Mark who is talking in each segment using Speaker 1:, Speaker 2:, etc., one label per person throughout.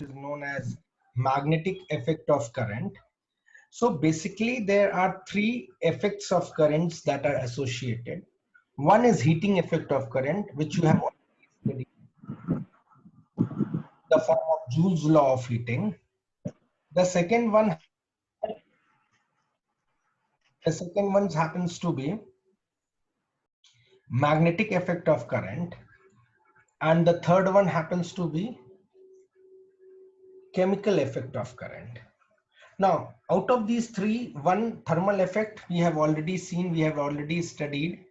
Speaker 1: is known as magnetic effect of current. So basically there are three effects of currents that are associated. One is heating effect of current, which you have already studied, the form of Joule's law of heating. The second one, the second one happens to be magnetic effect of current, and the third one happens to be chemical effect of current. Now, out of these three, one thermal effect we have already seen, we have already studied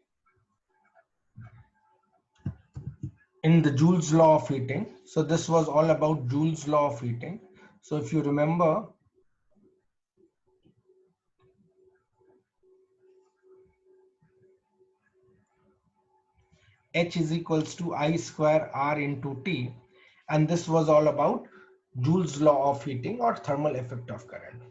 Speaker 1: in the Joule's law of heating. So this was all about Joule's law of heating. So if you remember, H is equals to I square R into T, and this was all about Joule's law of heating or thermal effect of current.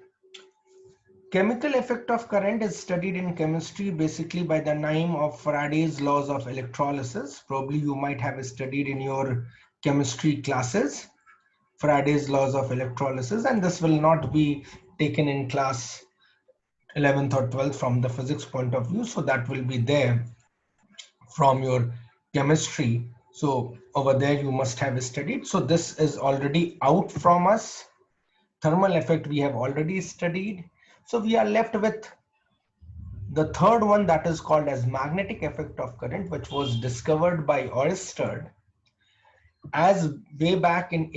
Speaker 1: Chemical effect of current is studied in chemistry basically by the name of Faraday's laws of electrolysis. Probably you might have studied in your chemistry classes Faraday's laws of electrolysis, and this will not be taken in class 11th or 12th from the physics point of view, so that will be there from your chemistry. So over there you must have studied. So this is already out from us. Thermal effect we have already studied. So we are left with the third one, that is called as magnetic effect of current, which was discovered by Oersted as way back in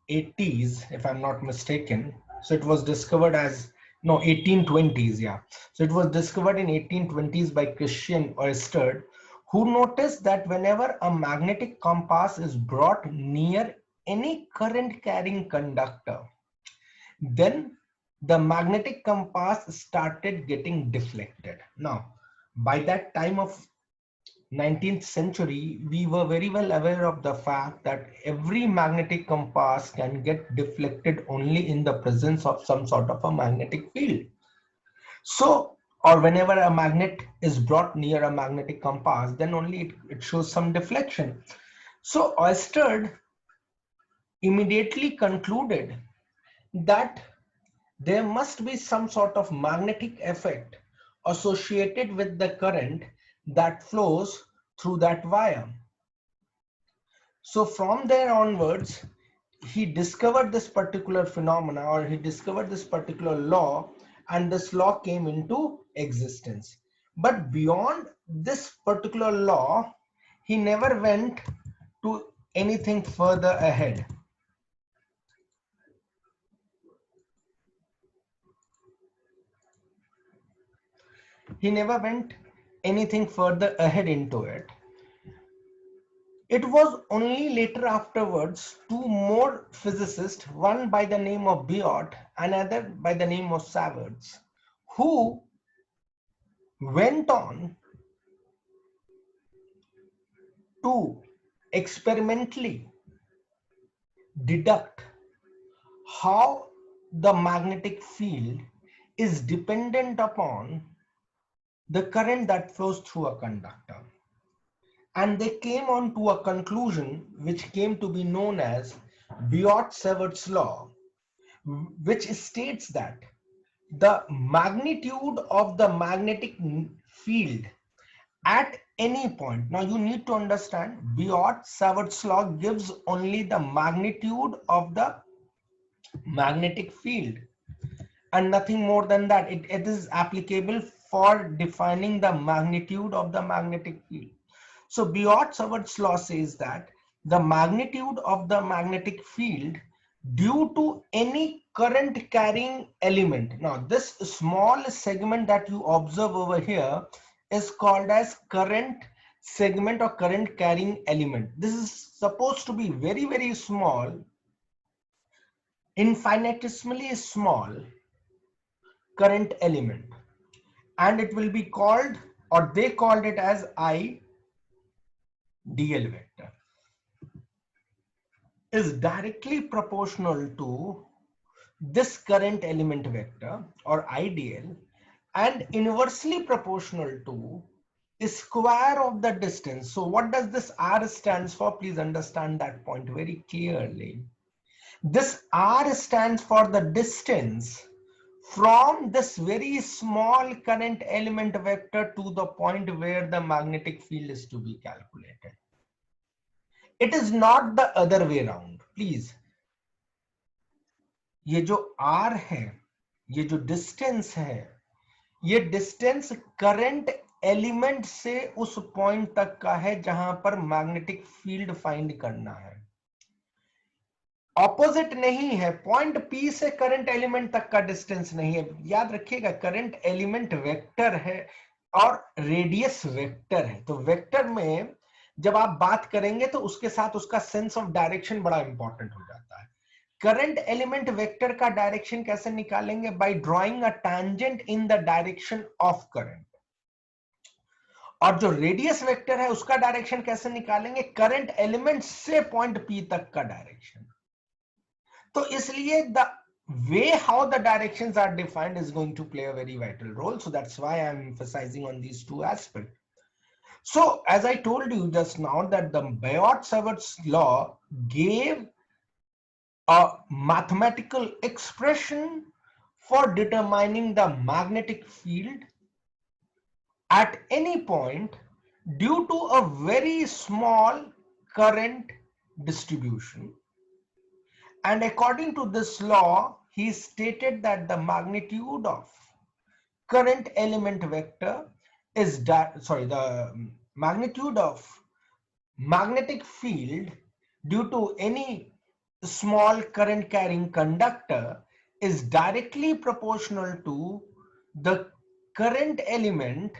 Speaker 1: 1880s, if I'm not mistaken. So it was discovered as, no, 1820s, yeah. So it was discovered in 1820s by Christian Oersted, who noticed that whenever a magnetic compass is brought near any current carrying conductor, then the magnetic compass started getting deflected. Now, by that time of 19th century, we were very well aware of the fact that every magnetic compass can get deflected only in the presence of some sort of a magnetic field. So, or whenever a magnet is brought near a magnetic compass, then only it shows some deflection. So Oersted immediately concluded that there must be some sort of magnetic effect associated with the current that flows through that wire. So from there onwards, he discovered this particular phenomena, or he discovered this particular law, and this law came into existence. But beyond this particular law, he never went to anything further ahead. He never went anything further ahead into it. It was only later afterwards two more physicists, one by the name of Biot, another by the name of Savarts, who went on to experimentally deduct how the magnetic field is dependent upon the current that flows through a conductor. And they came on to a conclusion which came to be known as Biot-Savart's law, which states that the magnitude of the magnetic field at any point. Now you need to understand, Biot-Savart's law gives only the magnitude of the magnetic field and nothing more than that. It is applicable for defining the magnitude of the magnetic field. So Biot-Savart's law says that the magnitude of the magnetic field due to any current carrying element. Now this small segment that you observe over here is called as current segment or current carrying element. This is supposed to be very, very small, infinitesimally small current element, and it will be called, or they called it as I dl vector, is directly proportional to this current element vector or IDL and inversely proportional to the square of the distance. So what does this R stands for? Please understand that point very clearly. This R stands for the distance from this very small current element vector to the point where the magnetic field is to be calculated. It is not the other way around. Please, ये जो R है, ये जो distance है, ये distance current element से उस point तक का है जहां पर magnetic field find करना है. ऑपोजिट नहीं है. पॉइंट पी से करंट एलिमेंट तक का डिस्टेंस नहीं है. याद रखिएगा, करंट एलिमेंट वेक्टर है और रेडियस वेक्टर है. तो वेक्टर में जब आप बात करेंगे तो उसके साथ उसका सेंस ऑफ डायरेक्शन बड़ा इंपॉर्टेंट हो जाता है. करंट एलिमेंट वेक्टर का डायरेक्शन कैसे निकालेंगे? Bye drawing a tangent in the direction of current. और जो रेडियस वेक्टर है उसका डायरेक्शन कैसे निकालेंगे? करंट एलिमेंट से पॉइंट पी तक का डायरेक्शन. तो इसलिए the way how the directions are defined is going to play a very vital role. So that's why I'm emphasizing on these two aspects. So as I told you just now that the Biot-Savart's law gave a mathematical expression for determining the magnetic field at any point due to a very small current distribution. And according to this law, he stated that the magnitude of current element vector is the magnitude of magnetic field due to any small current carrying conductor is directly proportional to the current element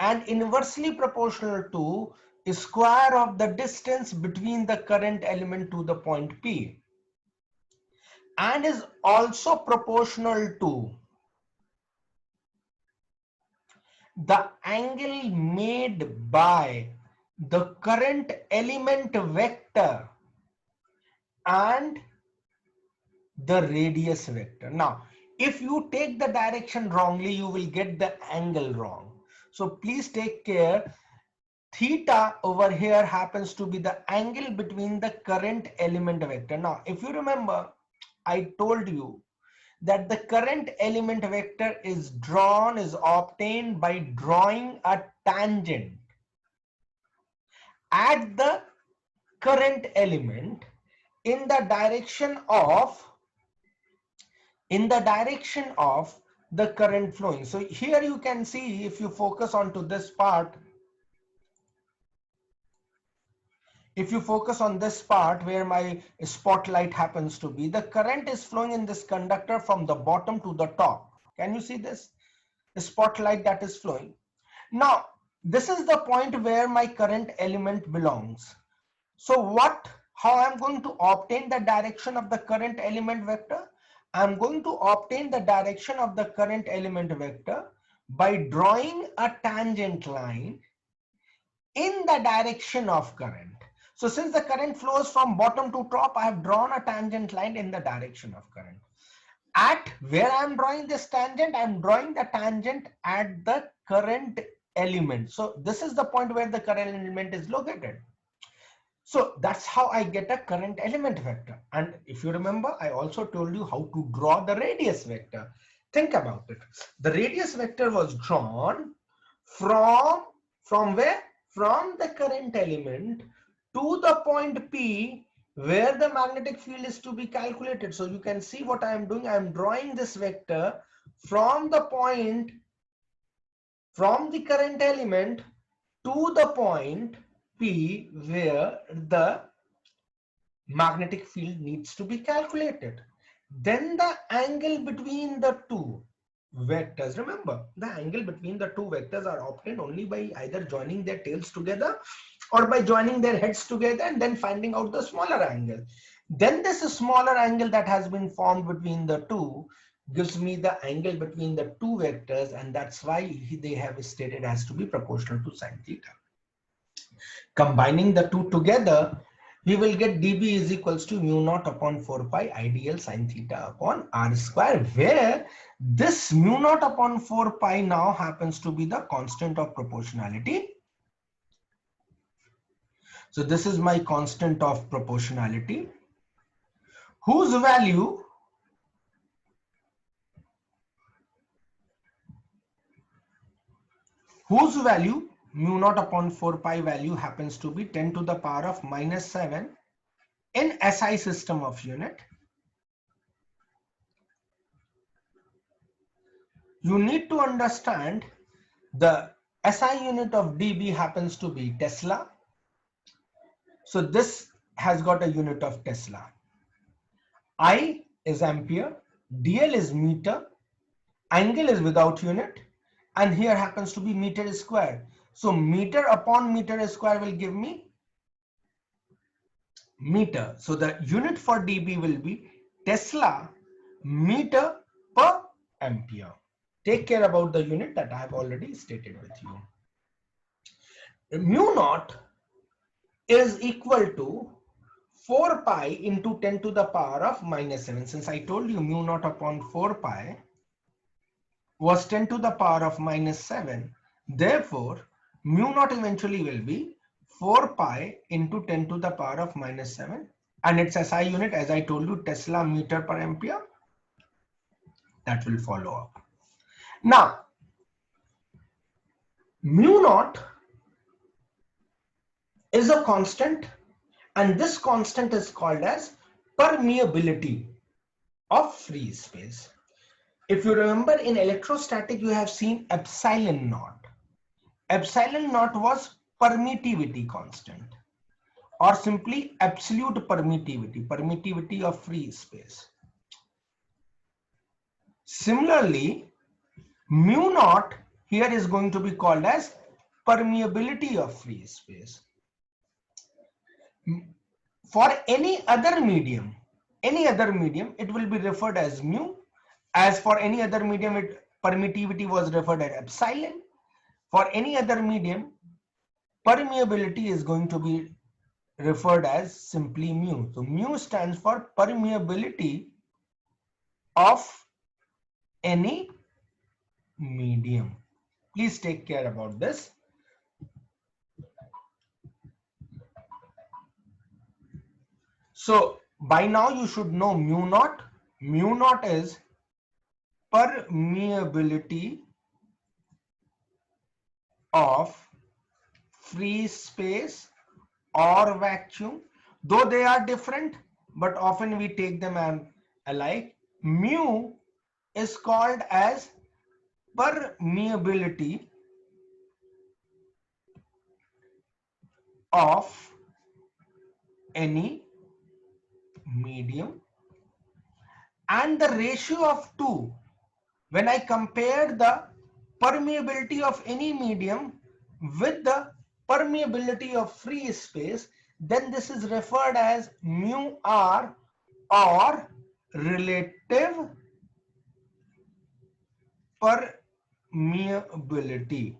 Speaker 1: and inversely proportional to the square of the distance between the current element to the point P, and is also proportional to the angle made by the current element vector and the radius vector. Now, if you take the direction wrongly, you will get the angle wrong. So please take care. Theta over here happens to be the angle between the current element vector. Now, if you remember, I told you that the current element vector is obtained by drawing a tangent at the current element in the direction of the current flowing. So here you can see, if you focus onto this part, where my spotlight happens to be, the current is flowing in this conductor from the bottom to the top. Can you see this? The spotlight that is flowing. Now, this is the point where my current element belongs. So how I'm going to obtain the direction of the current element vector? I'm going to obtain the direction of the current element vector by drawing a tangent line in the direction of current. So since the current flows from bottom to top, I have drawn a tangent line in the direction of current. At where I am drawing this tangent, I am drawing the tangent at the current element. So this is the point where the current element is located. So that's how I get a current element vector. And if you remember, I also told you how to draw the radius vector. Think about it. The radius vector was drawn from where? From the current element to the point P where the magnetic field is to be calculated. So you can see what I am doing. I am drawing this vector from the point, from the current element to the point P where the magnetic field needs to be calculated. Then the angle between the two vectors, remember, the angle between the two vectors are obtained only by either joining their tails together or by joining their heads together and then finding out the smaller angle. Then this smaller angle that has been formed between the two gives me the angle between the two vectors, and that's why they have stated as to be proportional to sine theta. Combining the two together, we will get dB is equals to mu naught upon 4 pi ideal sine theta upon r square, where this mu naught upon 4 pi now happens to be the constant of proportionality. So this is my constant of proportionality, whose value mu naught upon 4 pi value happens to be 10 to the power of minus 7 in SI system of unit. You need to understand the SI unit of dB happens to be Tesla. So this has got a unit of Tesla. I is ampere, DL is meter, angle is without unit, and here happens to be meter square. So meter upon meter square will give me meter. So the unit for dB will be Tesla meter per ampere. Take care about the unit that I have already stated with you. Mu naught is equal to 4 pi into 10 to the power of minus 7. Since I told you mu naught upon 4 pi was 10 to the power of minus 7. Therefore, mu naught eventually will be 4 pi into 10 to the power of minus 7. And its SI unit, as I told you, Tesla meter per ampere. That will follow up. Now, mu naught is a constant, and this constant is called as permeability of free space. If you remember, in electrostatic you have seen epsilon naught. Epsilon naught was permittivity constant, or simply absolute permittivity of free space. Similarly, mu naught here is going to be called as permeability of free space. For any other medium, it will be referred as mu. As for any other medium, permittivity was referred as epsilon. For any other medium, permeability is going to be referred as simply mu. So mu stands for permeability of any medium. Please take care about this. So by now you should know mu naught. Mu naught is permeability of free space or vacuum, though they are different, but often we take them as alike. Mu is called as permeability of any medium, and the ratio of 2, when I compare the permeability of any medium with the permeability of free space, then this is referred as mu r, or relative permeability.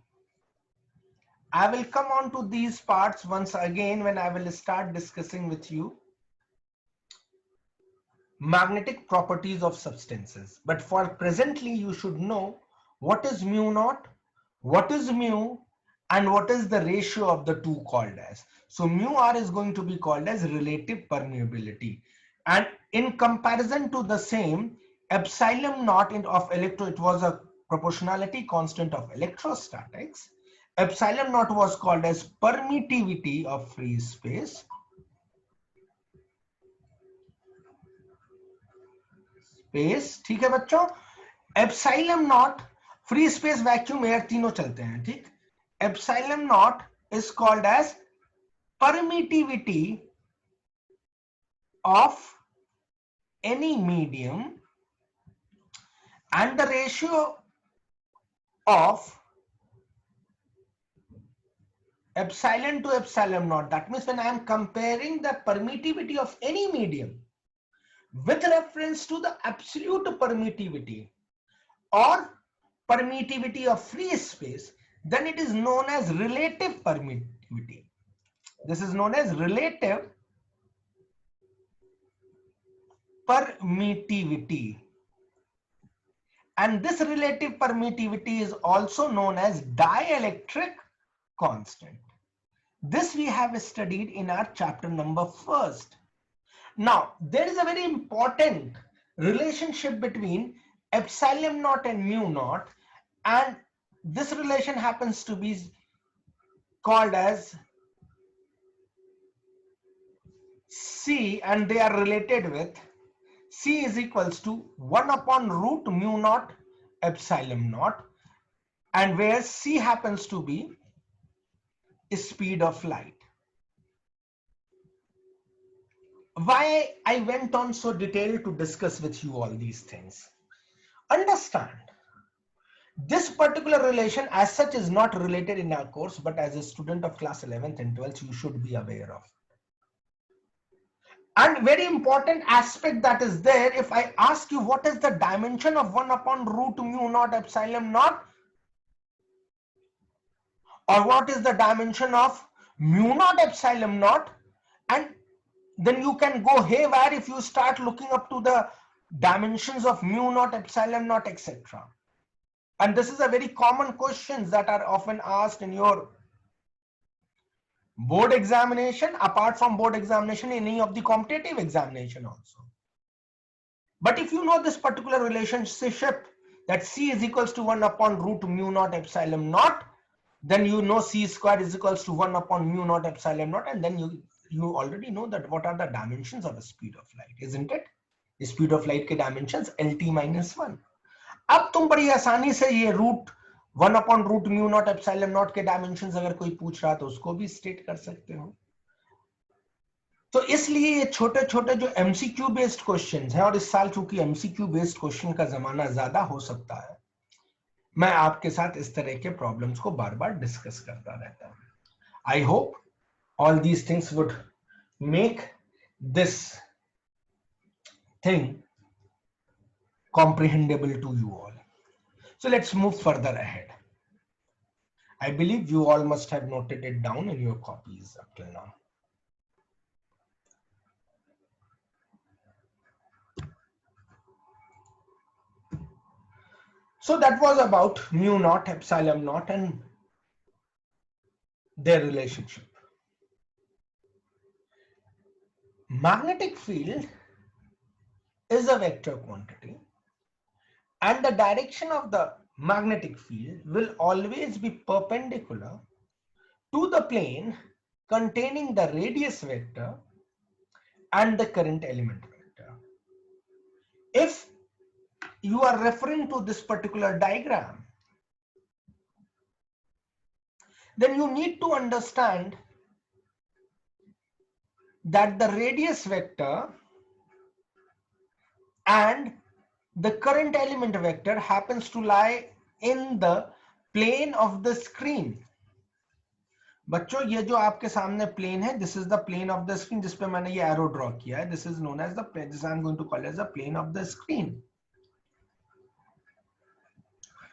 Speaker 1: I will come on to these parts once again when I will start discussing with you magnetic properties of substances. But for presently, you should know what is mu naught, what is mu, and what is the ratio of the two called as. So mu r is going to be called as relative permeability. And in comparison to the same, epsilon naught of it was a proportionality constant of electrostatics. Epsilon naught was called as permittivity of free space. ठीक है बच्चों, epsilon naught free space vacuum air तीनों चलते हैं, ठीक. Epsilon naught is called as permittivity of any medium, and the ratio of epsilon to epsilon naught, that means when I am comparing the permittivity of any medium with reference to the absolute permittivity or permittivity of free space, then it is known as relative permittivity. This is known as relative permittivity. And this relative permittivity is also known as dielectric constant. This we have studied in our chapter number 1. Now, there is a very important relationship between epsilon naught and mu naught, and this relation happens to be called as C, and they are related with C is equals to 1 upon root mu naught epsilon naught, and where C happens to be speed of light. Why I went on so detailed to discuss with you all these things? Understand, this particular relation as such is not related in our course, but as a student of class 11th and 12th, you should be aware of. And very important aspect that is there, if I ask you what is the dimension of 1 upon root mu naught epsilon naught, or what is the dimension of mu naught epsilon naught, and then you can go haywire if you start looking up to the dimensions of mu naught epsilon naught, etc. And this is a very common questions that are often asked in your board examination, apart from board examination, in any of the competitive examination also. But if you know this particular relationship, that C is equals to 1 upon root mu naught epsilon naught, then you know C square is equals to 1 upon mu naught epsilon naught, and then you already know that what are the dimensions of the speed of light, isn't it? The speed of light के dimensions LT minus 1. अब तुम बड़ी आसानी से ये root 1 upon root mu naught epsilon naught के dimensions अगर कोई पूछ रहा तो उसको भी स्टेट कर सकते हो। तो इसलिए ये छोटे छोटे जो एमसीक्यू बेस्ड क्वेश्चंस हैं, और इस साल चूंकि एमसीक्यू बेस्ड क्वेश्चन का जमाना ज्यादा हो सकता है, मैं आपके साथ इस तरह के प्रॉब्लम्स को बार बार डिस्कस करता रहता हूं। I hope all these things would make this thing comprehensible to you all. So let's move further ahead. I believe you all must have noted it down in your copies up till now. So that was about mu naught, epsilon naught, and their relationship. Magnetic field is a vector quantity, and the direction of the magnetic field will always be perpendicular to the plane containing the radius vector and the current element vector. If you are referring to this particular diagram, then you need to understand that the radius vector and the current element vector happens to lie in the plane of the screen. बच्चों ये जो आपके सामने plane है, this is the plane of the screen जिसपे मैंने ये arrow draw किया है, this is known as the plane, this I am going to call as the plane of the screen.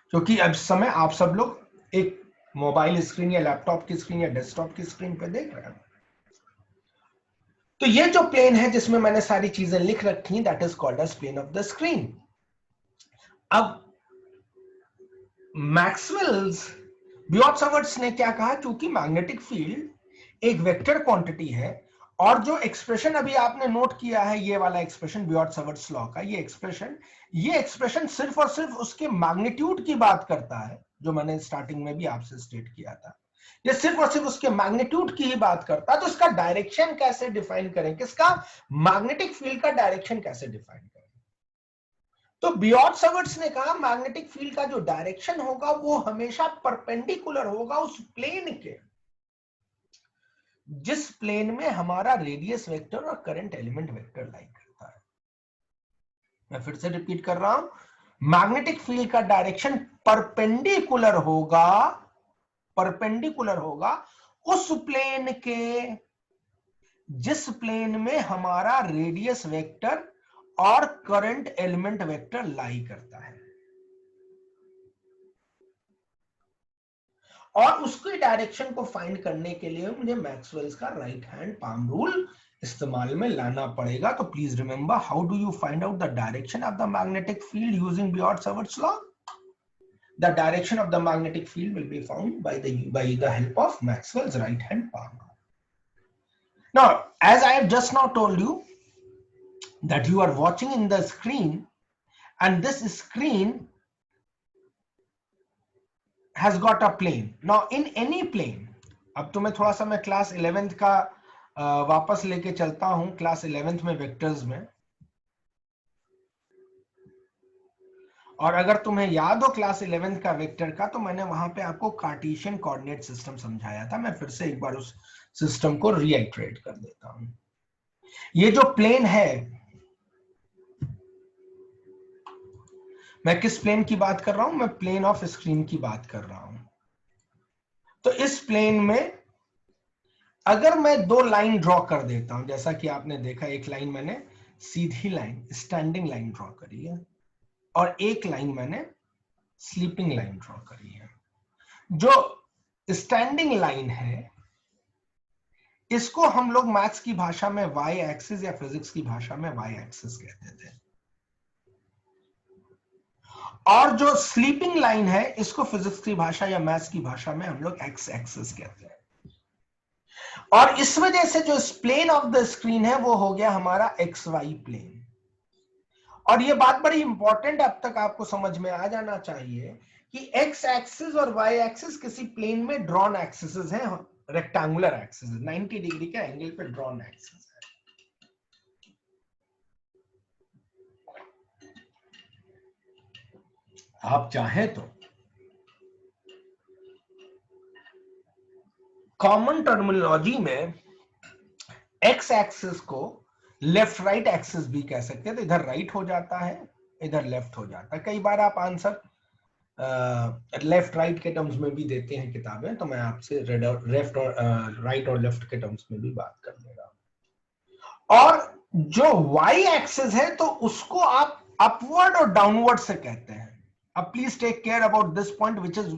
Speaker 1: क्योंकि अब समय आप सब लोग एक मोबाइल स्क्रीन या लैपटॉप की स्क्रीन या डेस्कटॉप की स्क्रीन पे देख रहे हैं। तो ये जो प्लेन है जिसमें मैंने सारी चीजें लिख रखी, that is called as plane of the screen. अब मैक्सवेल्स बियॉट-सावर्ट्स ने क्या कहा, क्योंकि मैग्नेटिक फील्ड एक वेक्टर क्वांटिटी है, और जो एक्सप्रेशन अभी आपने नोट किया है, ये वाला एक्सप्रेशन बियॉट-सावर्ट्स लॉ का, ये एक्सप्रेशन सिर्फ और सिर्फ उसके मैग्नीट्यूड की बात करता है, जो मैंने स्टार्टिंग में भी आपसे स्टेट किया था। ये सिर्फ और सिर्फ उसके मैग्नीट्यूड की ही बात करता है। तो इसका डायरेक्शन कैसे डिफाइन करें, किसका, मैग्नेटिक फील्ड का डायरेक्शन कैसे डिफाइन करें? तो बियॉट-सावर्ट्स ने कहा मैग्नेटिक फील्ड का जो डायरेक्शन होगा वो हमेशा परपेंडिकुलर होगा उस प्लेन के जिस प्लेन में हमारा रेडियस वेक्टर और करंट एलिमेंट वेक्टर लाई करता है। मैं फिर से रिपीट कर रहा हूं, मैग्नेटिक फील्ड का डायरेक्शन परपेंडिकुलर होगा उस प्लेन के जिस प्लेन में हमारा रेडियस वेक्टर और करंट एलिमेंट वेक्टर लाई करता है, और उसकी डायरेक्शन को फाइंड करने के लिए मुझे मैक्सवेल्स का राइट हैंड पाम रूल इस्तेमाल में लाना पड़ेगा। तो please remember, how do you find out the direction of the magnetic field using Biot Savart's law? The direction of the magnetic field will be found by the help of Maxwell's right hand palm rule. Now, as I have just now told you, that you are watching in the screen, and this screen has got a plane. Now in any plane, अब तो मैं थोड़ा सा मैं class 11th का वापस लेके चलता हूं, क्लास 11th में वेक्टर्स में, और अगर तुम्हें याद हो क्लास 11th का वेक्टर का, तो मैंने वहां पे आपको कार्टेशियन कोऑर्डिनेट सिस्टम समझाया था। मैं फिर से एक बार उस सिस्टम को रीआइट्रेट कर देता हूं। ये जो प्लेन है, मैं किस प्लेन की बात कर रहा हूं? मैं प्लेन ऑफ स्क्रीन की बात कर रहा हूं। तो इस प्लेन में अगर मैं दो लाइन ड्रॉ कर देता हूं, जैसा कि आपने देखा, एक लाइन मैंने सीधी लाइन, स्टैंडिंग लाइन ड्रॉ करी है, और एक लाइन मैंने स्लीपिंग लाइन ड्रॉ करी है। जो स्टैंडिंग लाइन है, इसको हम लोग मैथ्स की भाषा में वाई एक्सिस या फिजिक्स की भाषा में वाई एक्सिस कहते थे, और जो स्लीपिंग लाइन है, इसको फिजिक्स की भाषा या मैथ्स की भाषा में हम लोग एक्स एक्सिस कहते हैं। और इस वजह से जो प्लेन ऑफ द स्क्रीन है वो हो गया हमारा एक्स वाई प्लेन। और ये बात बड़ी इंपॉर्टेंट अब तक आपको समझ में आ जाना चाहिए कि एक्स एक्सिस और वाई एक्सिस किसी प्लेन में ड्रॉन एक्सिस हैं, रेक्टेंगुलर एक्सिस, 90 डिग्री के एंगल पे ड्रॉन एक्सिस है। आप चाहें तो कॉमन टर्मिनोलॉजी में एक्स एक्सिस को लेफ्ट राइट एक्सिस भी कह सकते हैं। तो इधर राइट हो जाता है, इधर लेफ्ट हो जाता है। कई बार आप आंसर लेफ्ट राइट के टर्म्स में भी देते हैं किताबें, तो मैं आपसे लेफ्ट और राइट और लेफ्ट के टर्म्स में भी बात कर लेगा। और जो वाई एक्सिस है, तो उसको आप अपवर्ड और डाउनवर्ड से कहते हैं। अब please take care about this point which is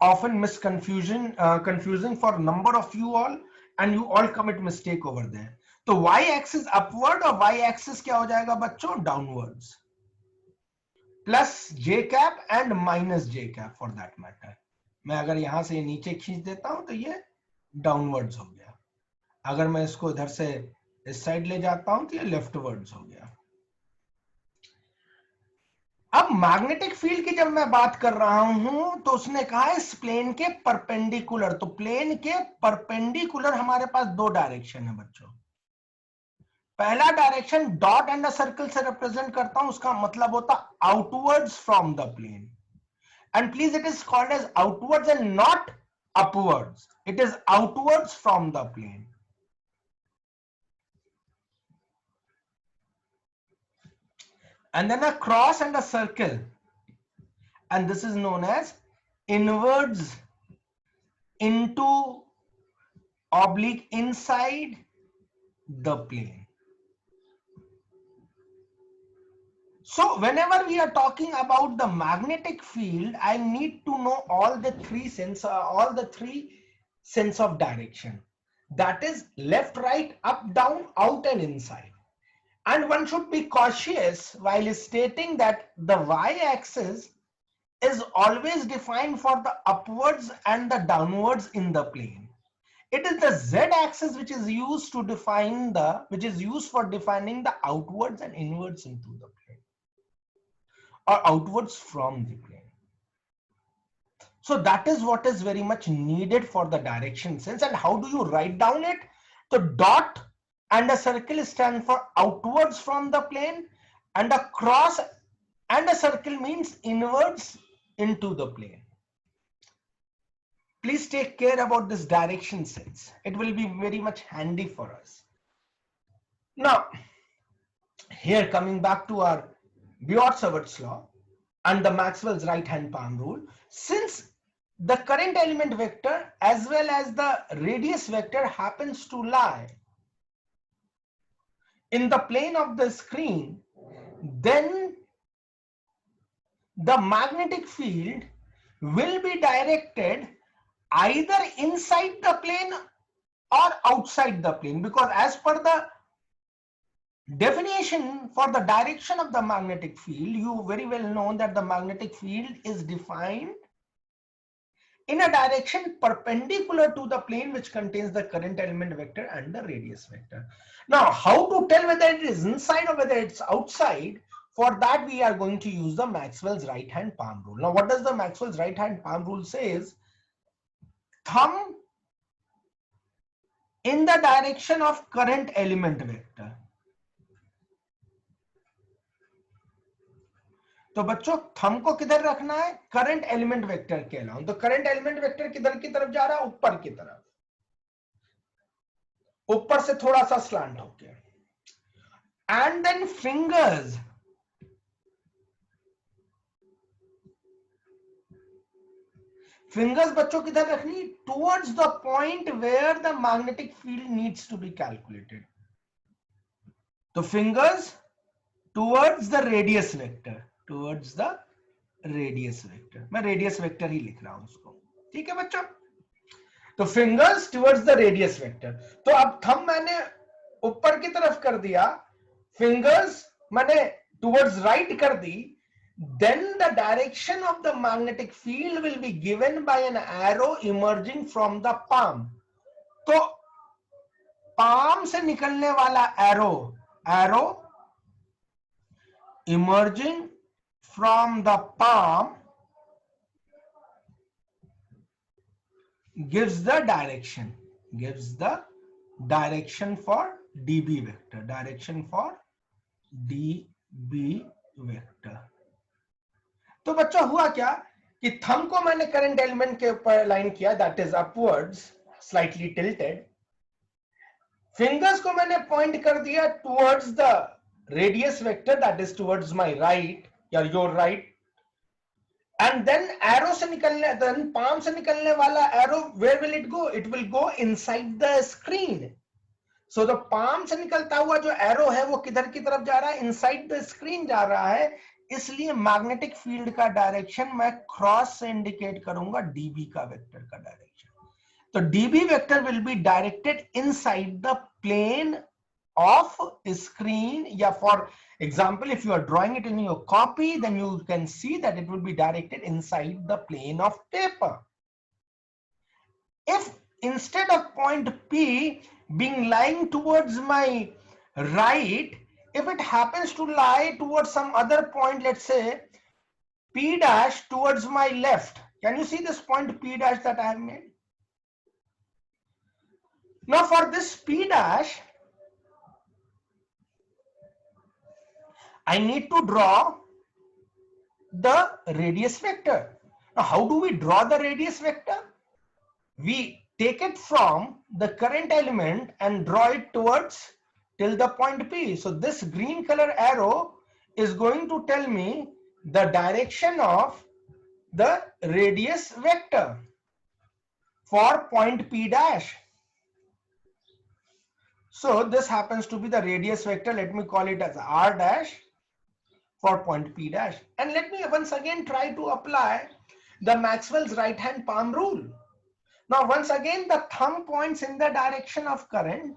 Speaker 1: often confusing for number of you all, and you all commit mistake over there. तो y axis upward और y axis क्या हो जाएगा बच्चों? downwards, plus j cap and minus j cap for that matter। मैं अगर यहां से नीचे खींच देता हूं तो ये डाउनवर्ड्स हो गया, अगर मैं इसको इधर से इस साइड ले जाता हूं तो ये लेफ्टवर्ड्स हो गया। अब मैग्नेटिक फील्ड की जब मैं बात कर रहा हूं, तो उसने कहा इस प्लेन के परपेंडिकुलर, तो प्लेन के परपेंडिकुलर हमारे पास दो डायरेक्शन है बच्चों। पहला डायरेक्शन डॉट एंड सर्कल से रिप्रेजेंट करता हूं, उसका मतलब होता outwards from the plane, and please it is called as outwards and not upwards, it is outwards from the plane. And then a cross and a circle, and this is known as inwards into oblique inside the plane. So whenever we are talking about the magnetic field, I need to know all the three sense of direction, that is left, right, up, down, out and inside. And one should be cautious while stating that the y-axis is always defined for the upwards and the downwards in the plane. It is the z-axis which is used to define for defining the outwards and inwards into the plane, or outwards from the plane. So that is what is very much needed for the direction sense. And how do you write down it? The dot and a circle stand for outwards from the plane, and a cross and a circle means inwards into the plane. Please take care about this direction sense. It will be very much handy for us. Now, here coming back to our Biot-Savart's law and the Maxwell's right-hand palm rule, since the current element vector as well as the radius vector happens to lie in the plane of the screen, then the magnetic field will be directed either inside the plane or outside the plane, because as per the definition for the direction of the magnetic field, you very well know that the magnetic field is defined in a direction perpendicular to the plane which contains the current element vector and the radius vector. Now, how to tell whether it is inside or whether it's outside? For that, we are going to use the Maxwell's right hand palm rule. Now, what does the Maxwell's right hand palm rule says? Thumb in the direction of current element vector. तो बच्चों thumb को किधर रखना है? Current element vector के allowance. तो current element vector किधर की तरफ जा रहा है? ऊपर की तरफ, ऊपर से थोड़ा सा स्लांट होके. एंड देन फिंगर्स बच्चों किधर रखनी? Towards the point where the magnetic field needs to be calculated. तो fingers towards the radius vector, towards the radius vector. मैं रेडियस वेक्टर ही लिख रहा हूं उसको. ठीक है बच्चों. तो fingers towards the radius vector. तो अब थंब मैंने ऊपर की तरफ कर दिया, फिंगर्स मैंने टुवर्ड्स राइट कर दी. Then the direction of the magnetic field will be given by an arrow emerging from the palm. तो palm से निकलने वाला arrow emerging from the palm gives the direction for dB vector, direction for dB vector. तो बच्चों हुआ क्या कि thumb को मैंने करंट एलिमेंट के ऊपर लाइन किया, that is upwards slightly tilted. Fingers को मैंने पॉइंट कर दिया towards the radius vector, that is towards my right या your right. And then arrow से निकलने, देन पाम से निकलने वाला arrow where will it go? It will go inside the screen. So the palm से निकलता हुआ जो एरो है वो किधर की तरफ जा रहा है? इनसाइड द स्क्रीन जा रहा है. इसलिए मैग्नेटिक फील्ड का डायरेक्शन मैं क्रॉस से इंडिकेट करूंगा डीबी का वेक्टर का डायरेक्शन. तो dB vector will be directed inside the plane of screen. या for example if you are drawing it in your copy, then you can see that it will be directed inside the plane of paper. If instead of point P being lying towards my right, if it happens to lie towards some other point, let's say P dash towards my left, can you see this point P dash that I have made? Now for this P dash, I need to draw the radius vector. Now how do we draw the radius vector? We take it from the current element and draw it towards till the point P. So this green color arrow is going to tell me the direction of the radius vector for point P dash. So this happens to be the radius vector. Let me call it as R dash for point P dash. And let me once again try to apply the Maxwell's right hand palm rule. Now once again the thumb points in the direction of current,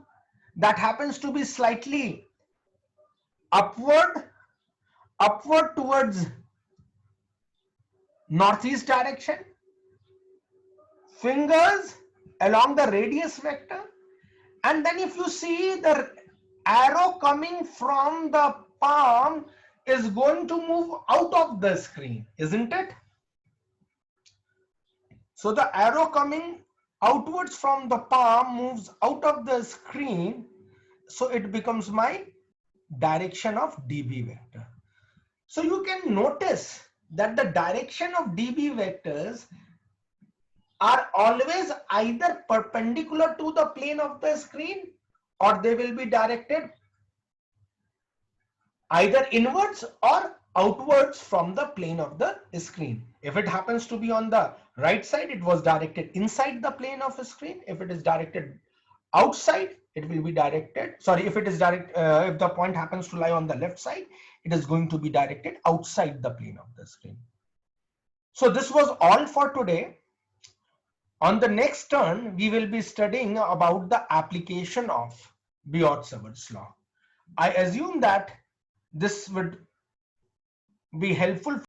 Speaker 1: that happens to be slightly upward towards northeast direction. Fingers along the radius vector, and then if you see the arrow coming from the palm is going to move out of the screen, isn't it? So the arrow coming outwards from the palm moves out of the screen, so it becomes my direction of dB vector. So you can notice that the direction of dB vectors are always either perpendicular to the plane of the screen, or they will be directed either inwards or outwards from the plane of the screen. If it happens to be on the right side, it was directed inside the plane of the screen. If it is directed outside, it will be directed, sorry, if it is if the point happens to lie on the left side, it is going to be directed outside the plane of the screen. So this was all for today. On the next turn, we will be studying about the application of Biot-Savart's law. I assume that this would be helpful